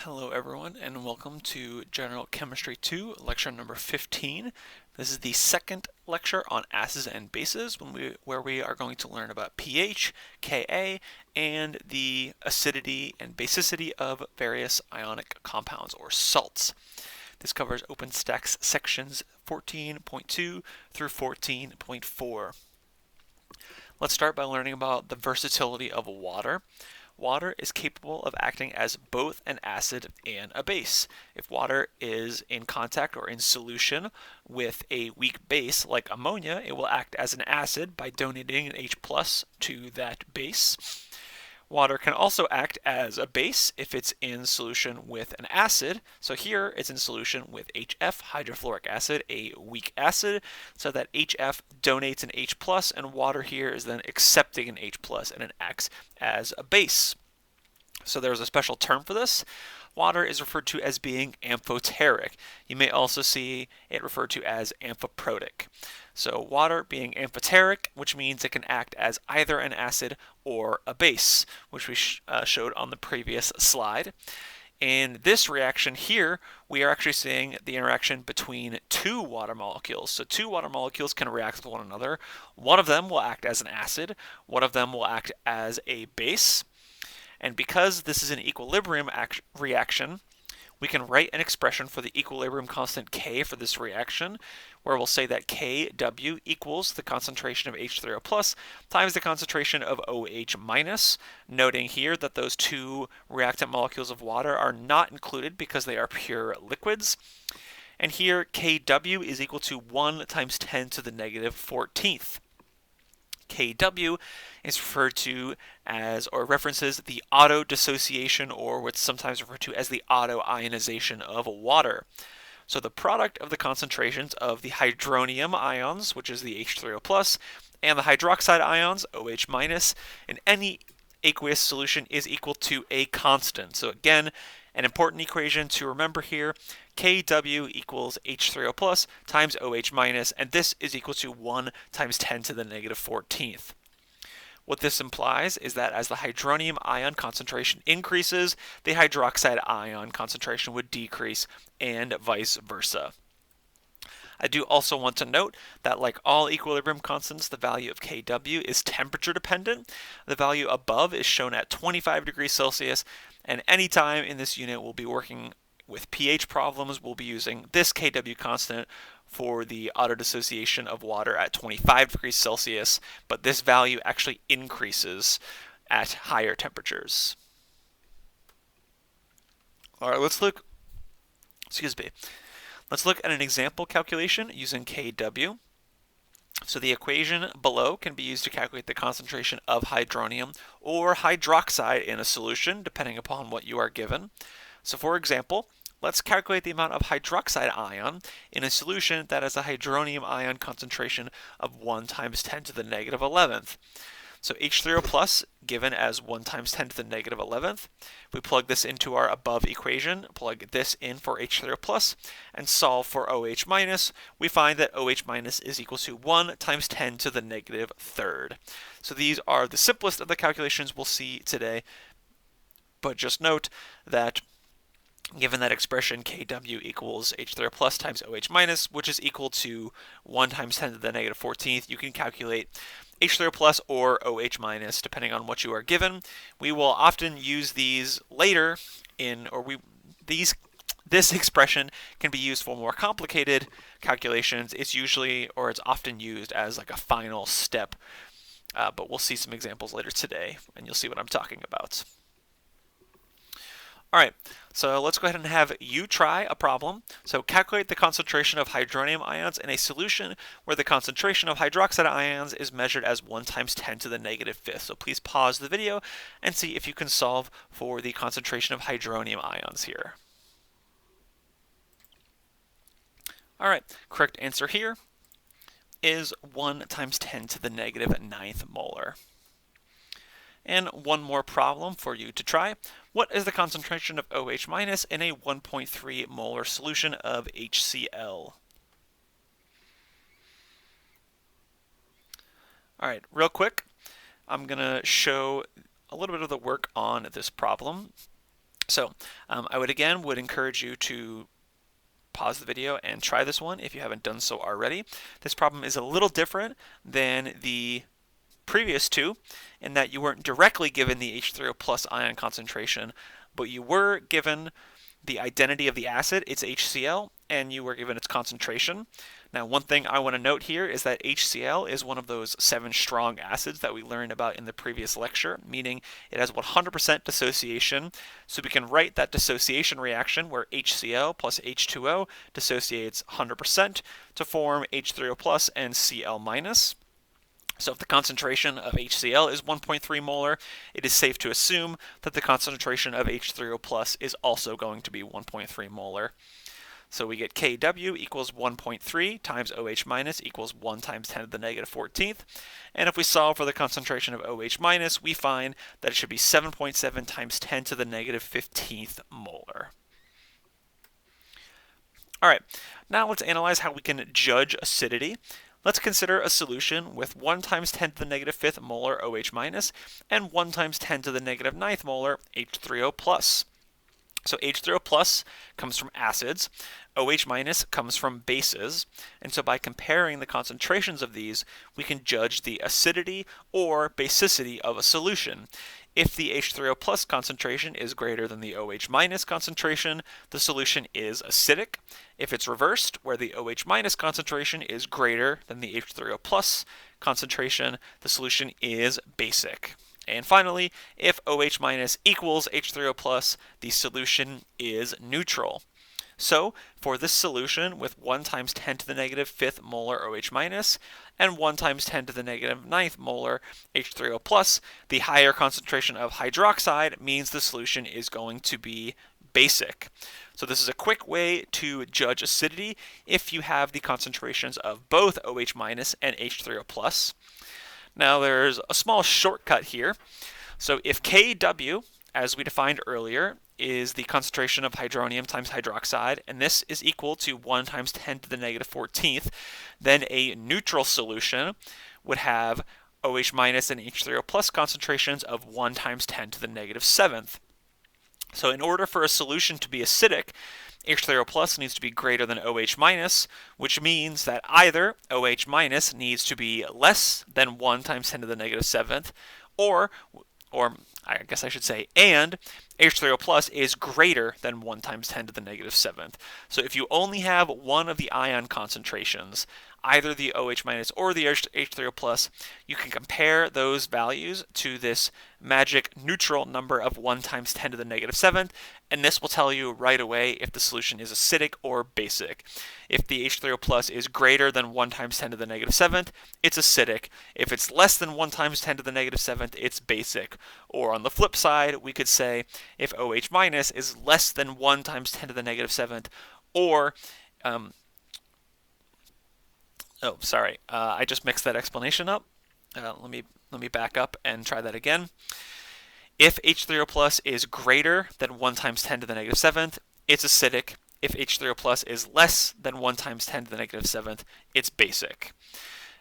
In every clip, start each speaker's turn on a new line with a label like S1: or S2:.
S1: Hello everyone and welcome to General Chemistry 2, lecture number 15. This is the second lecture on acids and bases where we are going to learn about pH, Ka, and the acidity and basicity of various ionic compounds or salts. This covers OpenStax sections 14.2 through 14.4. Let's start by learning about the versatility of water. Water is capable of acting as both an acid and a base. If water is in contact or in solution with a weak base like ammonia, it will act as an acid by donating an H plus to that base. Water can also act as a base if it's in solution with an acid. So here it's in solution with HF, hydrofluoric acid, a weak acid, so that HF donates an H plus, and water here is then accepting an H plus, and it acts as a base. So there's a special term for this. Water is referred to as being amphoteric. You may also see it referred to as amphiprotic. So water being amphoteric, which means it can act as either an acid or a base, which we showed on the previous slide. In this reaction here, we are actually seeing the interaction between two water molecules. So two water molecules can react with one another. One of them will act as an acid, one of them will act as a base. And because this is an equilibrium reaction, we can write an expression for the equilibrium constant K for this reaction, where we'll say that Kw equals the concentration of H3O plus times the concentration of OH minus, noting here that those two reactant molecules of water are not included because they are pure liquids. And here Kw is equal to 1 times 10 to the negative 14th. Kw is referred to as, or references, the auto dissociation, or what's sometimes referred to as the auto ionization of water. So the product of the concentrations of the hydronium ions, which is the H3O plus, and the hydroxide ions, OH minus, in any aqueous solution is equal to a constant. So again, an important equation to remember here, Kw equals H3O plus times OH minus, and this is equal to 1 times 10 to the negative 14th. What this implies is that as the hydronium ion concentration increases, the hydroxide ion concentration would decrease, and vice versa. I do also want to note that, like all equilibrium constants, the value of Kw is temperature dependent. The value above is shown at 25 degrees Celsius, and anytime in this unit we'll be working with pH problems, we'll be using this Kw constant for the autodissociation of water at 25 degrees Celsius, but this value actually increases at higher temperatures. All right, let's look at an example calculation using Kw. So the equation below can be used to calculate the concentration of hydronium or hydroxide in a solution, depending upon what you are given. So for example, let's calculate the amount of hydroxide ion in a solution that has a hydronium ion concentration of 1 times 10 to the negative 11th. So H3O plus given as 1 times 10 to the negative 11th. We plug this into our above equation, plug this in for H3O plus, and solve for OH minus. We find that OH minus is equal to 1 times 10 to the negative 3rd. So these are the simplest of the calculations we'll see today, but just note that given that expression Kw equals H3O plus times OH minus, which is equal to 1 times 10 to the negative 14th, you can calculate H3O plus or OH minus, depending on what you are given. We will often use these later this expression can be used for more complicated calculations. It's often used as like a final step, but we'll see some examples later today, and you'll see what I'm talking about. All right, so let's go ahead and have you try a problem. So calculate the concentration of hydronium ions in a solution where the concentration of hydroxide ions is measured as 1 times 10 to the negative 5th. So please pause the video and see if you can solve for the concentration of hydronium ions here. All right, correct answer here is 1 times 10 to the negative 9th molar. And one more problem for you to try. What is the concentration of OH minus in a 1.3 molar solution of HCl? All right, real quick, I'm going to show a little bit of the work on this problem. So I would encourage you to pause the video and try this one if you haven't done so already. This problem is a little different than the previous two in that you weren't directly given the H3O plus ion concentration, but you were given the identity of the acid, it's HCl, and you were given its concentration. Now, one thing I want to note here is that HCl is one of those 7 strong acids that we learned about in the previous lecture, meaning it has 100% dissociation. So we can write that dissociation reaction where HCl plus H2O dissociates 100% to form H3O plus and Cl minus. So if the concentration of HCl is 1.3 molar, it is safe to assume that the concentration of H3O plus is also going to be 1.3 molar. So we get Kw equals 1.3 times OH minus equals 1 times 10 to the negative 14th. And if we solve for the concentration of OH minus, we find that it should be 7.7 times 10 to the negative 15th molar. All right, now let's analyze how we can judge acidity. Let's consider a solution with 1 times 10 to the negative 5th molar OH minus and 1 times 10 to the negative 9th molar H3O plus. So H3O plus comes from acids, OH minus comes from bases, and so by comparing the concentrations of these, we can judge the acidity or basicity of a solution. If the H3O plus concentration is greater than the OH minus concentration, the solution is acidic. If it's reversed, where the OH minus concentration is greater than the H3O plus concentration, the solution is basic. And finally, if OH minus equals H3O plus, the solution is neutral. So for this solution with 1 times 10 to the negative 5th molar OH minus and 1 times 10 to the negative 9th molar H3O plus, the higher concentration of hydroxide means the solution is going to be basic. So this is a quick way to judge acidity if you have the concentrations of both OH minus and H3O plus. Now there's a small shortcut here. So if Kw, as we defined earlier, is the concentration of hydronium times hydroxide, and this is equal to 1 times 10 to the negative 14th, then a neutral solution would have OH minus and H3O plus concentrations of 1 times 10 to the negative 7th. So in order for a solution to be acidic, H3O plus needs to be greater than OH minus, which means that either OH minus needs to be less than 1 times 10 to the negative 7th, or I guess I should say, and H3O plus is greater than 1 times 10 to the negative 7th. So if you only have one of the ion concentrations, either the OH minus or the H3O plus, you can compare those values to this magic neutral number of 1 times 10 to the negative 7th, and this will tell you right away if the solution is acidic or basic. If the H3O plus is greater than 1 times 10 to the negative 7th, it's acidic. If it's less than 1 times 10 to the negative 7th, it's basic. Or on the flip side, we could say if OH minus is less than 1 times 10 to the negative 7th, or I just mixed that explanation up. Let me back up and try that again. If H3O plus is greater than 1 times 10 to the negative 7th, it's acidic. If H3O plus is less than 1 times 10 to the negative 7th, it's basic.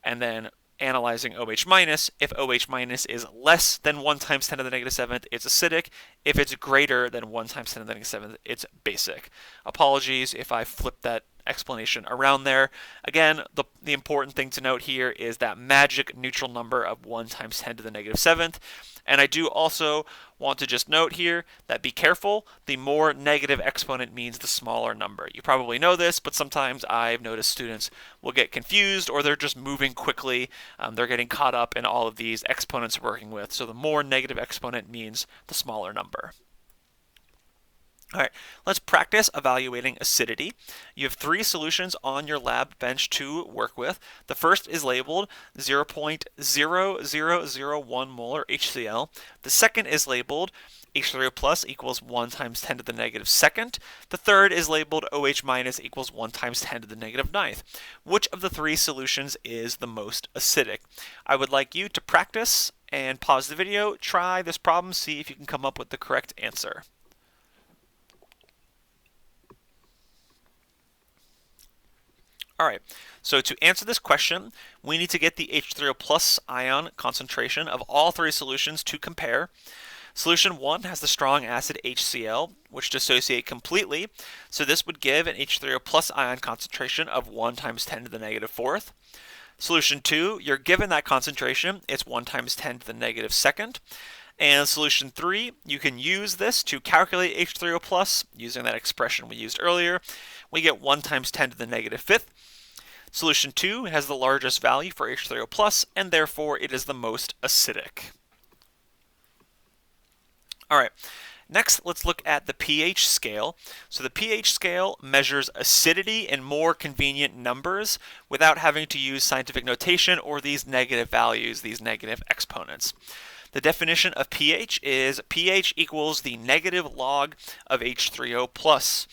S1: And then analyzing OH minus, if OH minus is less than 1 times 10 to the negative 7th, it's acidic. If it's greater than 1 times 10 to the negative 7th, it's basic. Apologies if I flipped that explanation around there. Again, the important thing to note here is that magic neutral number of 1 times 10 to the negative 7th. And I do also want to just note here that be careful, the more negative exponent means the smaller number. You probably know this, but sometimes I've noticed students will get confused or they're just moving quickly. They're getting caught up in all of these exponents we're working with. So the more negative exponent means the smaller number. All right, let's practice evaluating acidity. You have 3 solutions on your lab bench to work with. The first is labeled 0.0001 molar HCl. The second is labeled H3O plus equals 1 times 10 to the negative second. The third is labeled OH minus equals 1 times 10 to the negative 9th. Which of the 3 solutions is the most acidic? I would like you to practice and pause the video, try this problem, see if you can come up with the correct answer. All right, so to answer this question, we need to get the H3O plus ion concentration of all 3 solutions to compare. Solution 1 has the strong acid HCl, which dissociate completely, so this would give an H3O plus ion concentration of 1 times 10 to the negative fourth. Solution 2, you're given that concentration, it's 1 times 10 to the negative second. And solution 3, you can use this to calculate H3O plus using that expression we used earlier. We get 1 times 10 to the negative fifth. Solution 2 has the largest value for H3O plus, and therefore it is the most acidic. All right, next let's look at the pH scale. So the pH scale measures acidity in more convenient numbers without having to use scientific notation or these negative values, these negative exponents. The definition of pH is pH equals the negative log of H3O plus.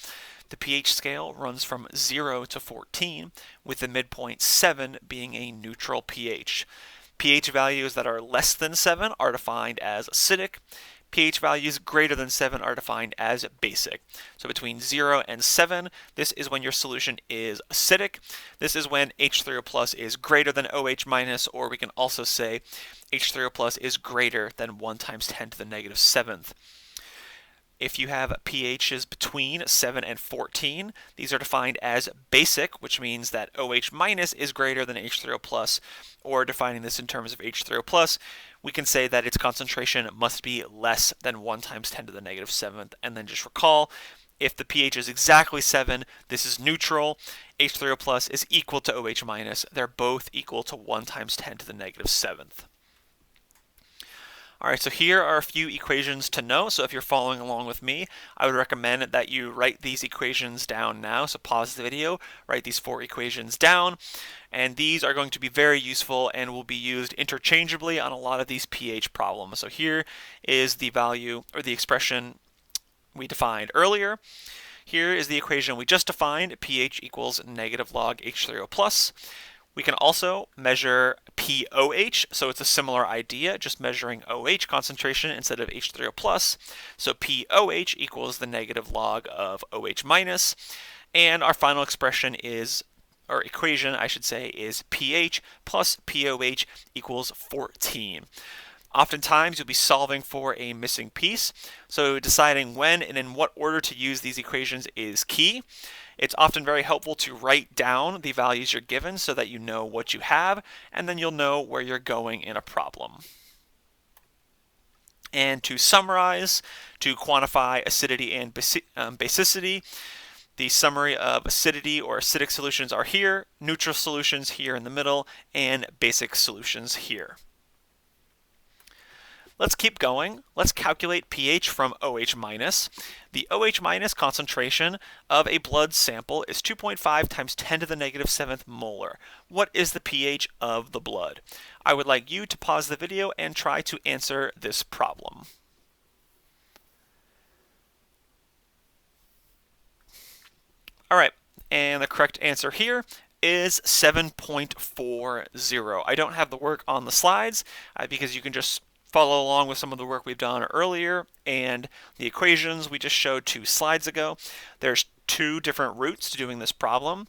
S1: The pH scale runs from 0 to 14, with the midpoint 7 being a neutral pH. pH values that are less than 7 are defined as acidic. pH values greater than 7 are defined as basic. So between 0 and 7, this is when your solution is acidic. This is when H3O plus is greater than OH minus, or we can also say H3O plus is greater than 1 times 10 to the negative seventh. If you have pHs between 7 and 14, these are defined as basic, which means that OH minus is greater than H3O plus, or defining this in terms of H3O plus, we can say that its concentration must be less than 1 times 10 to the negative seventh. And then just recall, if the pH is exactly 7, this is neutral. H3O plus is equal to OH minus. They're both equal to 1 times 10 to the negative seventh. All right, so here are a few equations to know. So if you're following along with me, I would recommend that you write these equations down now. So pause the video, write these 4 equations down, and these are going to be very useful and will be used interchangeably on a lot of these pH problems. So here is the value or the expression we defined earlier. Here is the equation we just defined, pH equals negative log H3O plus. We can also measure pOH, so it's a similar idea, just measuring OH concentration instead of H3O plus. So pOH equals the negative log of OH minus. And our final expression is, or equation I should say, is pH plus pOH equals 14. Oftentimes you'll be solving for a missing piece, so deciding when and in what order to use these equations is key. It's often very helpful to write down the values you're given so that you know what you have, and then you'll know where you're going in a problem. And to summarize, to quantify acidity and basicity, the summary of acidity or acidic solutions are here, neutral solutions here in the middle, and basic solutions here. Let's keep going. Let's calculate pH from OH minus. The OH minus concentration of a blood sample is 2.5 times 10 to the negative 7th molar. What is the pH of the blood? I would like you to pause the video and try to answer this problem. All right, and the correct answer here is 7.40. I don't have the work on the slides because you can just follow along with some of the work we've done earlier and the equations we just showed 2 slides ago. There's 2 different routes to doing this problem.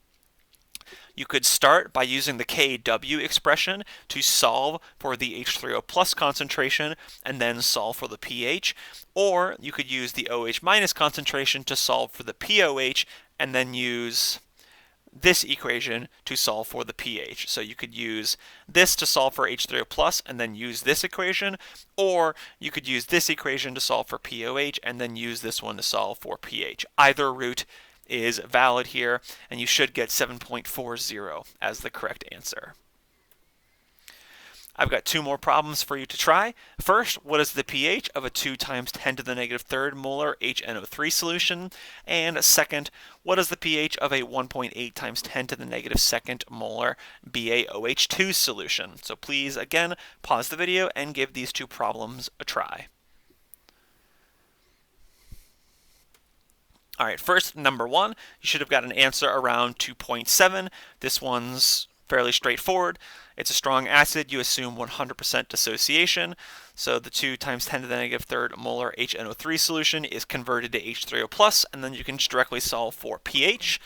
S1: You could start by using the Kw expression to solve for the H3O plus concentration and then solve for the pH, or you could use the OH minus concentration to solve for the pOH and then use this equation to solve for the pH. So you could use this to solve for H3O plus and then use this equation, or you could use this equation to solve for pOH and then use this one to solve for pH. Either route is valid here, and you should get 7.40 as the correct answer. I've got 2 more problems for you to try. First, what is the pH of a 2 times 10 to the negative third molar HNO3 solution? And second, what is the pH of a 1.8 times 10 to the negative second molar BaOH2 solution? So please, again, pause the video and give these 2 problems a try. All right, first, number 1, you should have got an answer around 2.7. This one's fairly straightforward. It's a strong acid. You assume 100% dissociation. So the 2 times 10 to the negative third molar HNO3 solution is converted to H3O plus, and then you can just directly solve for pH.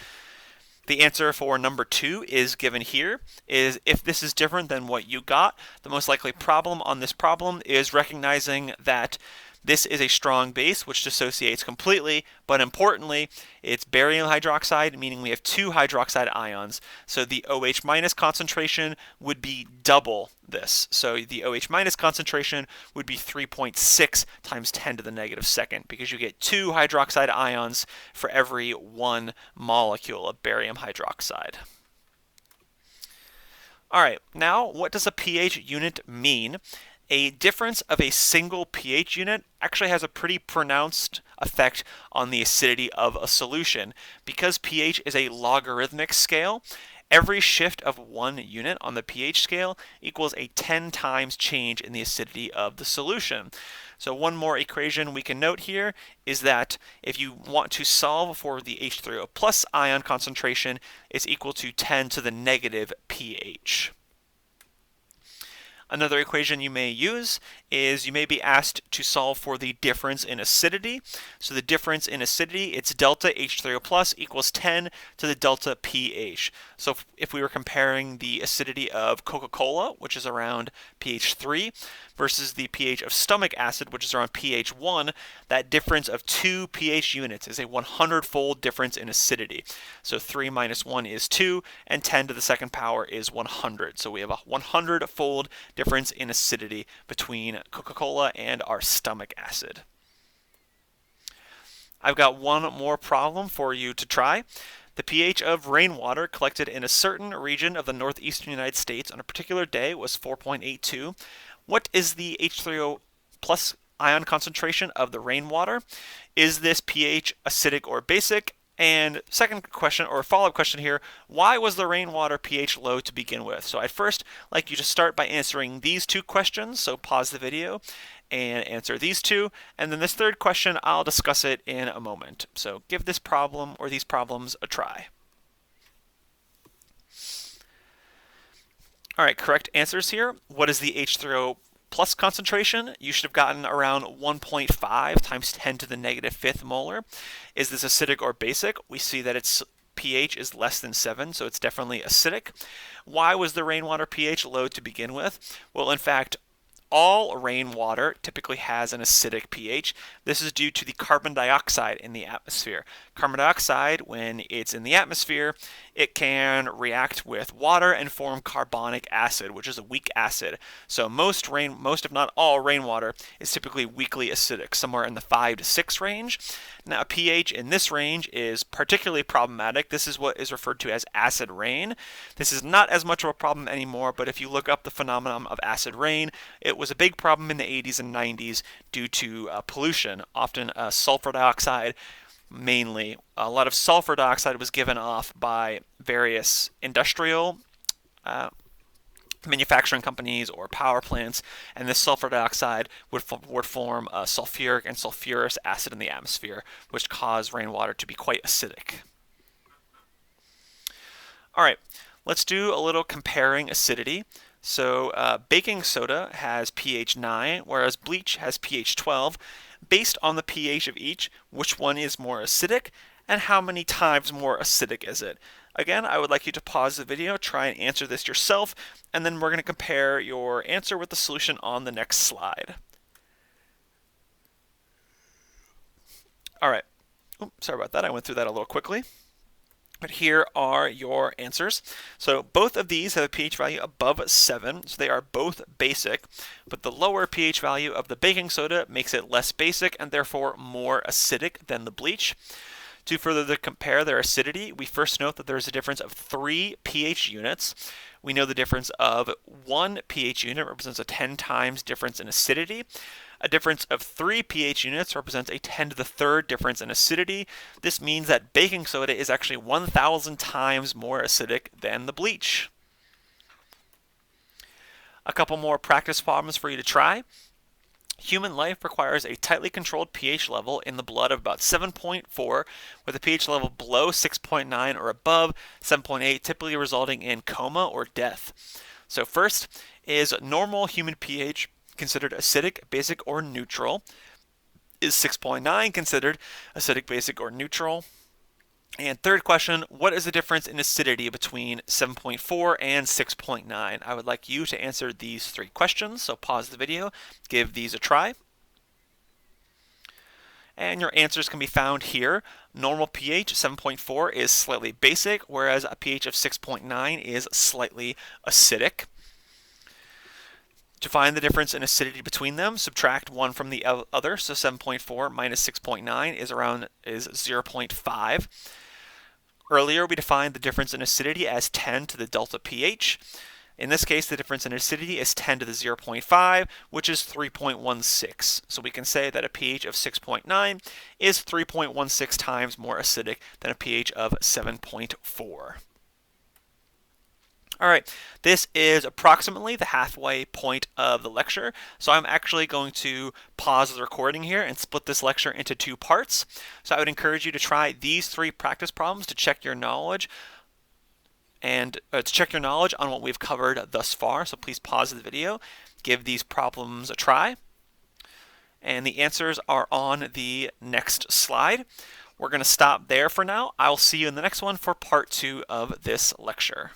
S1: The answer for number 2 is given here. If this is different than what you got, the most likely problem on this problem is recognizing that This is a strong base which dissociates completely, but importantly, it's barium hydroxide, meaning we have two hydroxide ions. So the OH minus concentration would be double this. So the OH minus concentration would be 3.6 times 10 to the negative second, because you get two hydroxide ions for every one molecule of barium hydroxide. All right, now what does a pH unit mean? A difference of a single pH unit actually has a pretty pronounced effect on the acidity of a solution. Because pH is a logarithmic scale, every shift of 1 unit on the pH scale equals a 10 times change in the acidity of the solution. So one more equation we can note here is that if you want to solve for the H3O plus ion concentration, it's equal to 10 to the negative pH. Another equation you may use is you may be asked to solve for the difference in acidity. So the difference in acidity, it's delta H3O plus equals 10 to the delta pH. So if we were comparing the acidity of Coca-Cola, which is around pH 3, versus the pH of stomach acid, which is around pH 1, that difference of 2 pH units is a 100-fold difference in acidity. So 3 minus 1 is 2, and 10 to the second power is 100. So we have a 100-fold difference in acidity between Coca-Cola and our stomach acid. I've got one more problem for you to try. The pH of rainwater collected in a certain region of the northeastern United States on a particular day was 4.82. What is the H3O plus ion concentration of the rainwater? Is this pH acidic or basic? And second question, or follow-up question here, why was the rainwater pH low to begin with? So I'd first like you to start by answering these two questions, so pause the video and answer these two, and then this third question, I'll discuss it in a moment. So give this problem or these problems a try. All right, correct answers here. What is the H3O plus concentration? You should have gotten around 1.5 times 10 to the negative fifth molar. Is this acidic or basic? We see that its pH is less than 7, so it's definitely acidic. Why was the rainwater pH low to begin with? Well, in fact, all rainwater typically has an acidic pH. This is due to the carbon dioxide in the atmosphere. Carbon dioxide, when it's in the atmosphere, it can react with water and form carbonic acid, which is a weak acid. So most if not all rainwater is typically weakly acidic, somewhere in the 5 to 6 range. Now, pH in this range is particularly problematic. This is what is referred to as acid rain. This is not as much of a problem anymore, but if you look up the phenomenon of acid rain, it was a big problem in the 80s and 90s due to pollution, often sulfur dioxide. Mainly, a lot of sulfur dioxide was given off by various industrial manufacturing companies or power plants, and this sulfur dioxide would form sulfuric and sulfurous acid in the atmosphere, which caused rainwater to be quite acidic. All right, let's do a little comparing acidity. So baking soda has pH 9, whereas bleach has pH 12. Based on the pH of each, which one is more acidic, and how many times more acidic is it? Again, I would like you to pause the video, try and answer this yourself, and then we're going to compare your answer with the solution on the next slide. All right. Oops, sorry about that. I went through that a little quickly. But here are your answers. So both of these have a pH value above 7, so they are both basic, but the lower pH value of the baking soda makes it less basic and therefore more acidic than the bleach. To further compare their acidity, we first note that there is a difference of 3 pH units. We know the difference of 1 pH unit represents a 10 times difference in acidity. A difference of 3 pH units represents a 10 to the third difference in acidity. This means that baking soda is actually 1,000 times more acidic than the bleach. A couple more practice problems for you to try. Human life requires a tightly controlled pH level in the blood of about 7.4, with a pH level below 6.9 or above 7.8, typically resulting in coma or death. So first, is normal human pH considered acidic, basic, or neutral? Is 6.9 considered acidic, basic, or neutral? And third question, what is the difference in acidity between 7.4 and 6.9? I would like you to answer these 3 questions, so pause the video, give these a try. And your answers can be found here. Normal pH 7.4 is slightly basic, whereas a pH of 6.9 is slightly acidic. To find the difference in acidity between them, subtract one from the other. So 7.4 minus 6.9 is 0.5. Earlier, we defined the difference in acidity as 10 to the delta pH. In this case, the difference in acidity is 10 to the 0.5, which is 3.16. So we can say that a pH of 6.9 is 3.16 times more acidic than a pH of 7.4. All right, this is approximately the halfway point of the lecture, so I'm actually going to pause the recording here and split this lecture into two parts. So I would encourage you to try these 3 practice problems to check your knowledge on what we've covered thus far. So please pause the video, give these problems a try, and the answers are on the next slide. We're going to stop there for now. I'll see you in the next one for part 2 of this lecture.